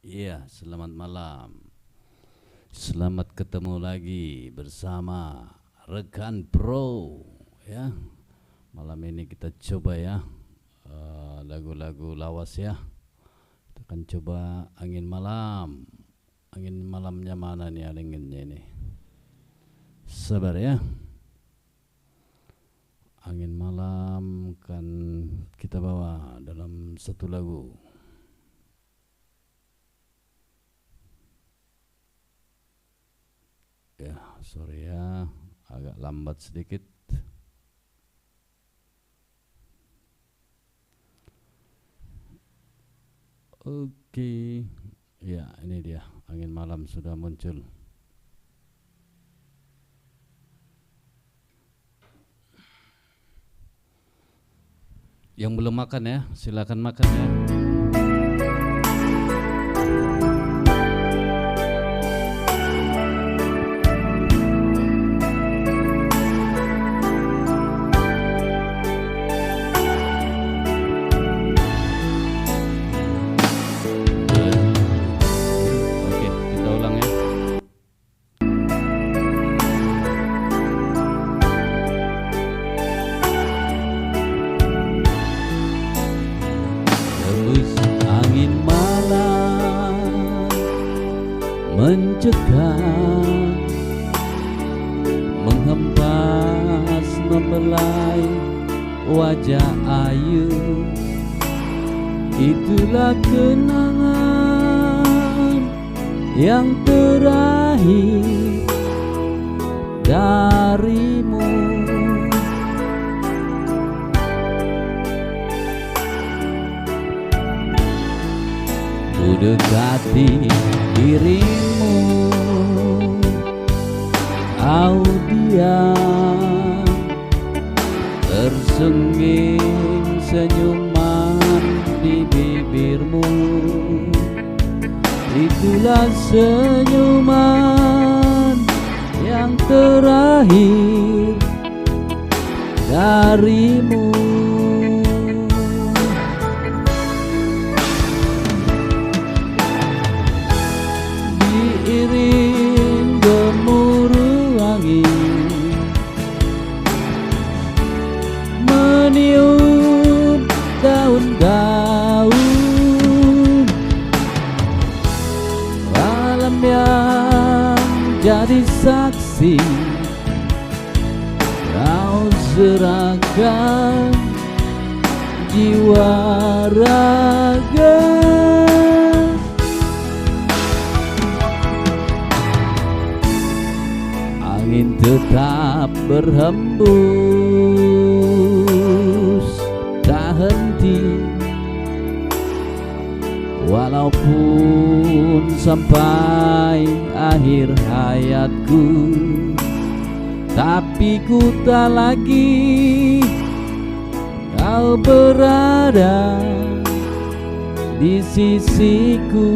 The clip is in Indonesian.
Iya, selamat malam. Selamat ketemu lagi bersama rekan Pro ya. Malam ini kita coba ya lagu-lagu lawas ya. Kita akan coba angin malam. Angin malamnya mana nih anginnya ini? Sabar ya. Angin malam kan kita bawa dalam satu lagu. Ya, sorry ya, agak lambat sedikit. Oke, ya ini dia, angin malam sudah muncul. Yang belum makan ya, silakan makan ya. Angin malam mencekam, menghempas, membelai wajah ayu. Itulah kenangan yang terakhir darimu. Ku dekati dirimu, kau diam, tersengging senyuman di bibirmu. Itulah senyuman yang terakhir darimu. Diiring gemuruh angin, meniup daun-daun, alam yang jadi saksi kau serahkan jiwa raga. Angin tetap berhembus tak henti, walaupun sampai akhir hayatku. Tapi ku tak lagi kau berada di sisiku.